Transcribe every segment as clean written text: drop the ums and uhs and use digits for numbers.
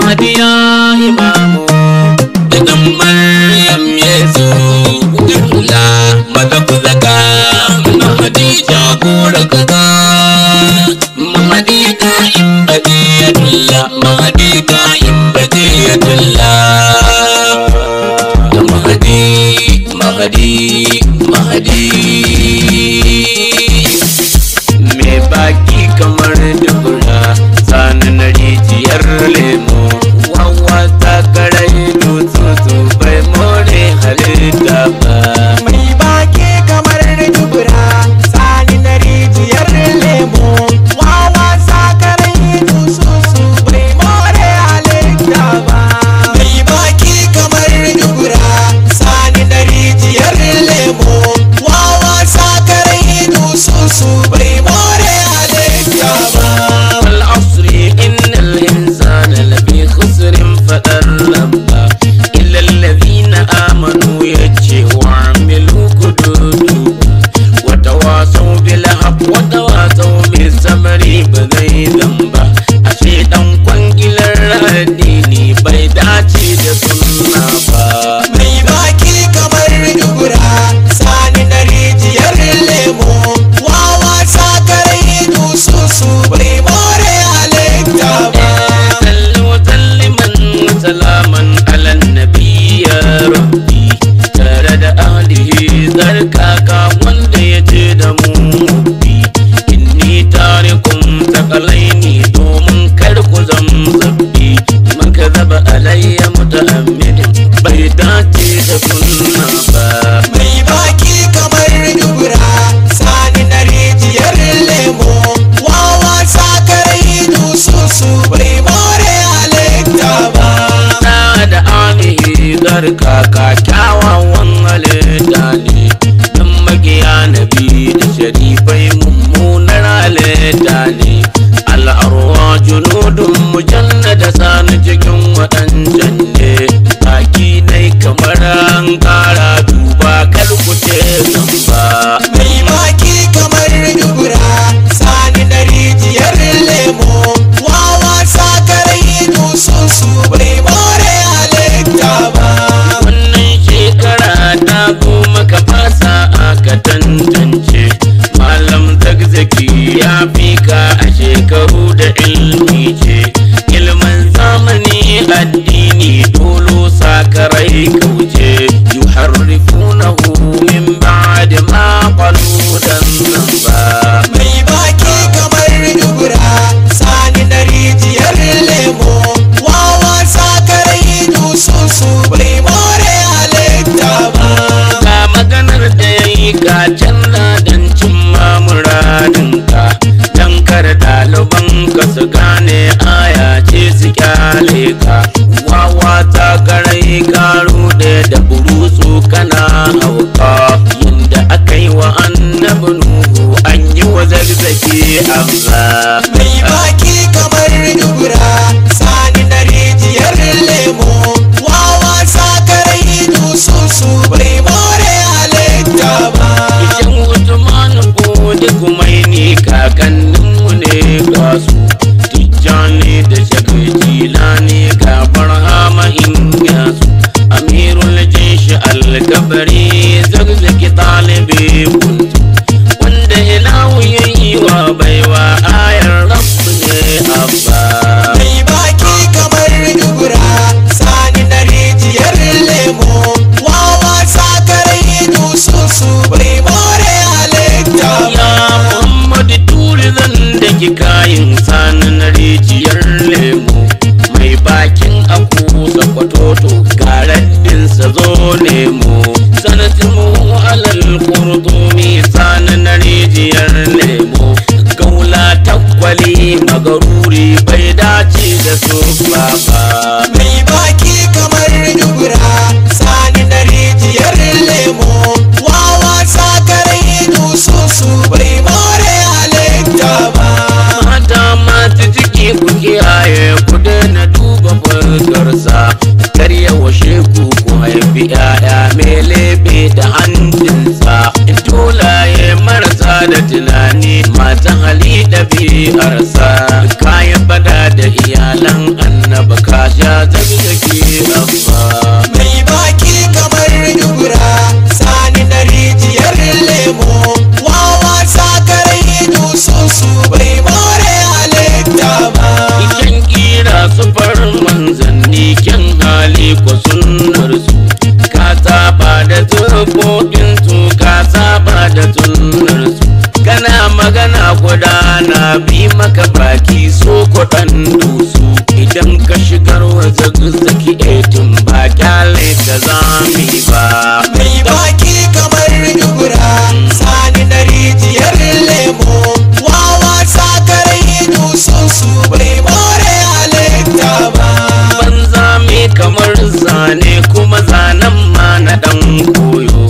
mahadiya imamu idan maryam yesu kula mata ku zaka mahadi jagora kaza mahadi ka imbadiyatullah mahadi ka imbadiyatullah mahadi mahadi mahadi me baki kamar dubura sanin rijiyar lemo wawa ta karai tutsu bai more halitta ba mai baki kamar dubura sanin rijiyar lemo wawa ta karai tutsu bai more halitta ba mai baki kamar dubura sanin rijiyar lemo wawa ta karai tutsu bai more halitta ba إلا الذين آمنوا يجوا عملوا كدودوا وتواصوا بالحق وتواصوا بالصبر بغي ذنبا أشيطا كونجل الديني بيداتي دسنا با mai baki kamar dubura sani na rijiyar lemo wawa sakarai dususu bai more halitta ba salaman alan nabi ya rabbi tare da ahlihi zarkaka wanda ya ce da mu bi inni tarikum takalaini domin kar ku zamzabbi man kazaba alayya muta'ammidin bai dace da sunna ba mai baki kamar dubura sani na rijiyar lemo wawa sakarai dususu bai more halitta ba da anihi zarkaka kyawawan halitta ne don magiya nabi da sharifai mummunar halitta ne al'arwa junudun mujannada sani cikin waɗancan ne baki nai kamar an ƙara duba kalkuce zamba mai baki kamar dubura sani na rijiyar lemo wawa sakarai dususu bai more halitta ba wannan shekara ta goma ka fasa aka tantance malam zakzaki ya fi ka a shekaru da ilmi ce ilmin zamani addini dolo sakarai kauce yuharrifunahu min ba'di ma qalu dan ba mai baki kamar dubura sani na rijiyar lemo wawa sakarai dususu bai more halitta ba ga maganar da yayi ka canza dan cimma muradinka dan kar ɗaliban ka su gane aya ce su kyale ka wawa ta garai garu da burusu kana hauka yanda aka yi wa annabi nuhu an yi wa zarzaki amma mai baki kamar dubura sani na rijiyar lemo wawa sakarai dususu bai more halitta ba idan Usman ko duk mai ne kakanninmu ne ga su Tijjani da Shagajila ne ga Barhama Inyasu Amirul Jaish Al-Kabari zagzaki talibi kuntu wanda ilahu yayi wa baiwa ayar rabbu ne abba mai baki kamar dubura sani na rijiyar lemo wawa sakarai dususu bai more halitta ya Muhammadu turi zan da kayin sani na rijiyar lemo mai bakin aku sakwatoto garaddinsa zo nemo sanatimu alal kurtumi sani na rijiyar lemo gaula takwali magaruri bai dace da su ba mai baki kamar dubura sani na rijiyar lemo wawa sakarai dususu bai more halitta ba mata mata ciki ku kiyaye ku daina duba fuskarsa karya washe ku haifi 'ya'ya mai lebe da hancinsa dolaye marasa da tunani matan hali ɗabi'arsa kayan bada da iyalan ɗan dusu idan ka shigar wa zagzaki etin ba kyale ta zami ba. mai baki kamar dubura sani na rijiyar lemo wawa sakarai dususu bai more halitta ba. banza mai kamar zane kuma zanen ma na ɗan koyo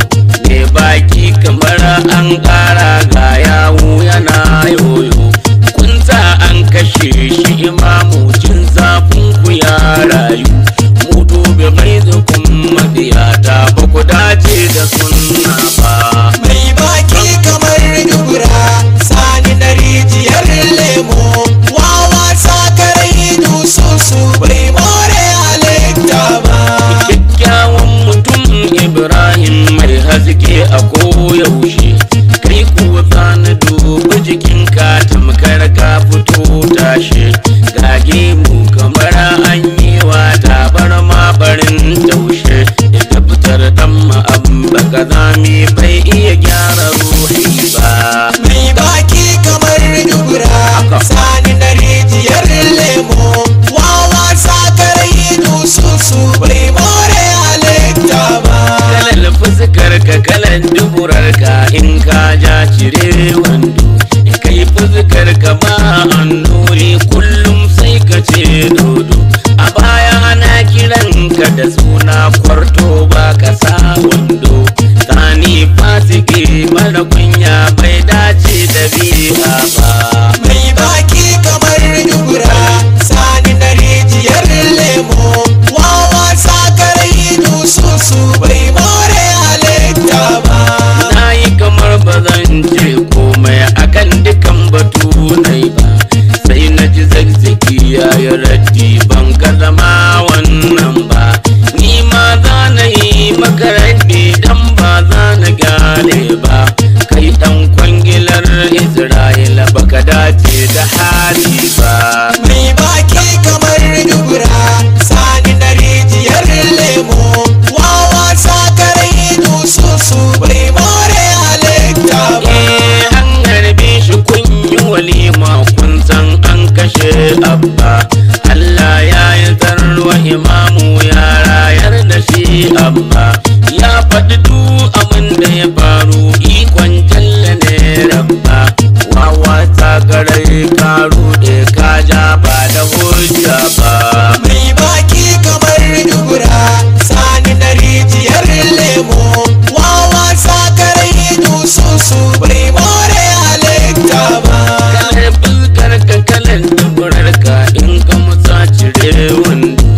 mai baki kamar an ƙara ga yawo yana yoyo kunta an kashe shi imamu jin zafin ku ya rayu mu dubi mai zukun madiyata ba ku dace da sunna ba. mai baki kamar dubura sani na rijiyar lemo wawa sakarai dususu bai more halitta ba. kyakkyawan mutum Ibrahim mai haske a koyaushe kai kuwa zana dubi jikinka tamkar ka fito tashe gage mu kamar an yi wa tabar mabarin taushe da fitar dan ma'abba ka zami bai iya gyara ruhi ba. mai baki kamar dubura sani na rijiyar lemo wawa sakarai dususu bai more halitta ba. kalar fuskar ka kalar duburar ka in ka ja cire wando kai fuskar ka ba annuri kullum sai ka ce dodo a baya ana kiran ka da suna kwarto ba ka sa wando sani fasiki mara kunya bai dace da biya ba. mai baki kamar dubura sani na rijiyar lemo wawa sakarai dususu bai more halitta ba. na yi kamar ba zan ce komai akan dukan batu nai ba sai na ji zagzaki ya yi raddi ban ka zama wannan ba ni ma za na yi maka raddi dan ba za na gane ba kai dan kwangilar Isra'ila baka dace da hali ba. mai baki kamar dubura sani na rijiyar lemo wawa sakarai dususu bai more halitta ba. an harbe shi kun yi walima kun san an kashe abba Allah ya yi zarwa imamu ya rayar da shi abba ya faɗi duk abin da ya faru ikon jalla ne rabba wawa sakarai ka ruɗe ka ja ba da hujja ba. mai baki kamar dubura sani na rijiyar lemo wawa sakarai dususu bai more halitta ba. kalar fuskar ka kalar duburar ka in ka musa cire wando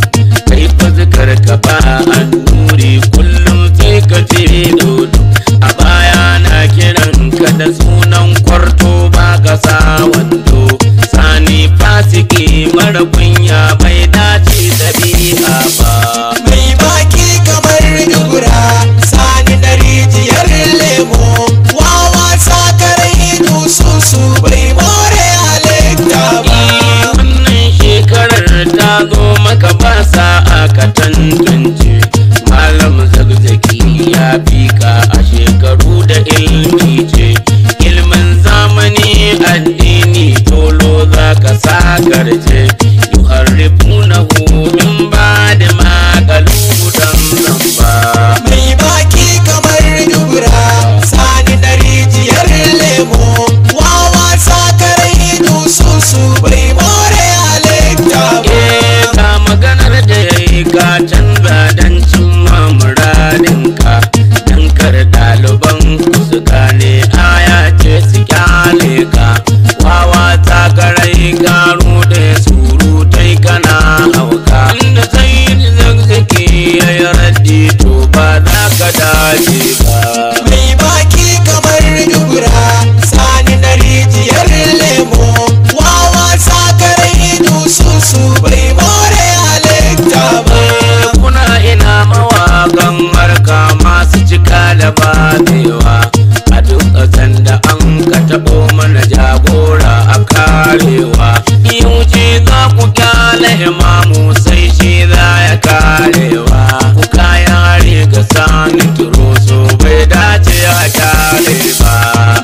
kai fuskar ka ba annuri kullum sai ka ce dodo a baya na kiran ka da sunan kwarto ba ka sa wando sani fasiki mara kunya bai dace da biya ba. mai baki kamar dubura sani na rijiyar lemo wawa sakarai dususu bai more halitta ba. wannan shekarar ta zo maka ba sa'a ka tantance malam zagzaki ya fi ka a shekaru da ilmi ce ilmin zamani addini tolo za ka sakarce yuharrifunahu min ba'di ma qalu dan zamba. mai baki kamar dubura sani na rijiyar lemo wawa sakarai dususu bai more halitta ba. ka maganar da ya yi ka canza don cimma muradinka don kar ɗaliban su gane aya ce su kyale ka wawa ta karai garu da surutai kana hauka inda sai zagzaki ya yi raddi to ba za ka dace ba. mai baki kamar dubura sani na rijiyar lemo wawa sakarai dususu bai more halitta ba. kuna ina mawakan harka masu cika da batewa a duk ƙasan da an ka taɓo mana jagora a karewa yauce za ku kyale imamu sai shi za ya karewa ku kaya hari ga sani turoso bai dace ya kyale ba.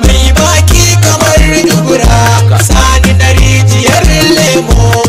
mai baki kamar dubura sani na rijiyar lemo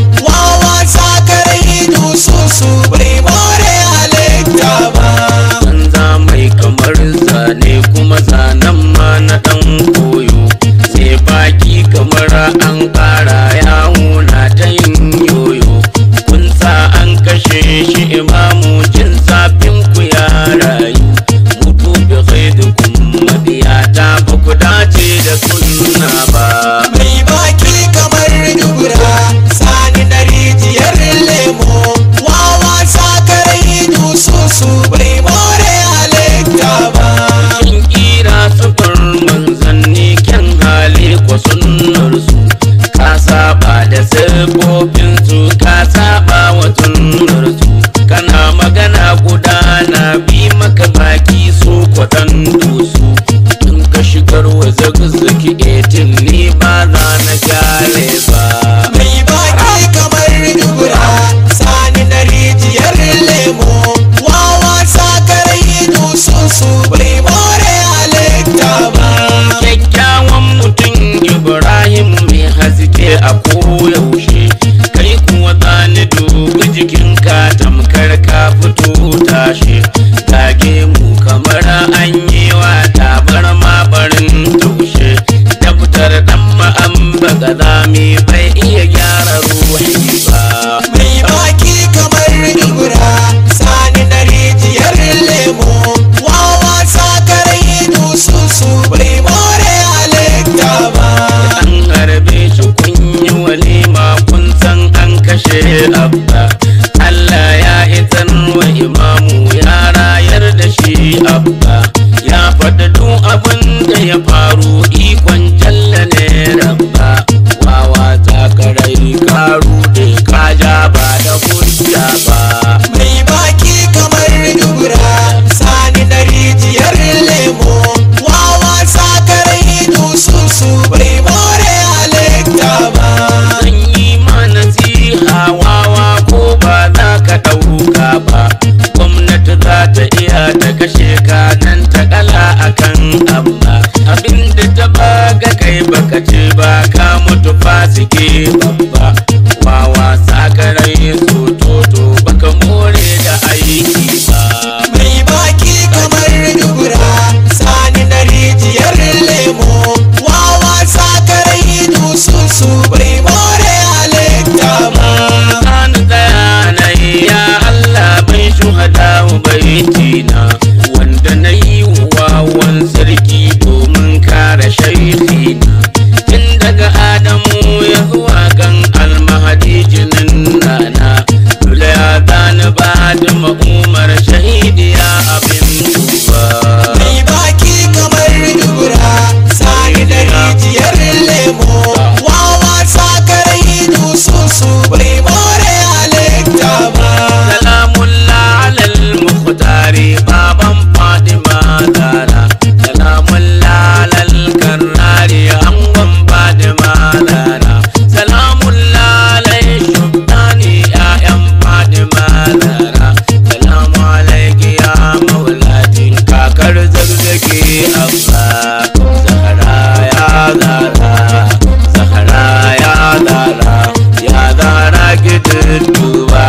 gidudduba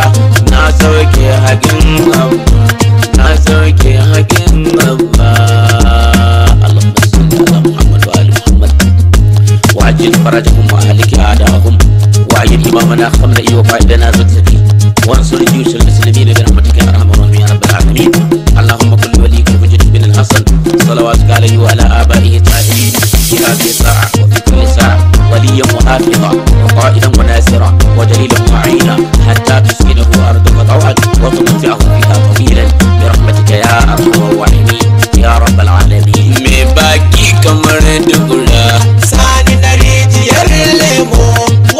na sauke haƙin abba na sauke haƙin abba Allahumma salli ala Muhammad wa ali Muhammad wajil farajahum wa ahliki a'dahum wa ayyid imamana khamna wa qa'idana zati وانصر جيوش المسلمين برحمتك يا ارحم الراحمين يا رب العالمين اللهم كل وليك الحجة بن الحسن صلواتك عليه وعلى ابائه الطاهرين في هذه الساعه وفي كل ساعه وليا وحافظا وقائدا وناصرا ودليلا معينا حتى تسكنه ارضك طوعا وتمتعه فيها طويلا برحمتك يا ارحم الراحمين يا رب العالمين باقي كمر دغلا ساني نريجير ليمو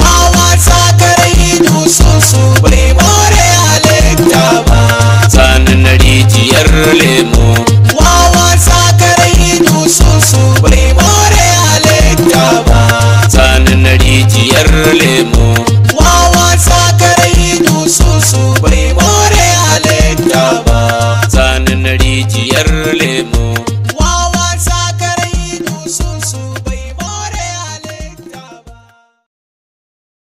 واوا ساكري دوسوسو بي موري halitta ba sanin rijiyar lemo wawa sakarai dususu bai more halitta ba sanin rijiyar lemo wawa sakarai dususu bai more halitta ba sanin rijiyar lemo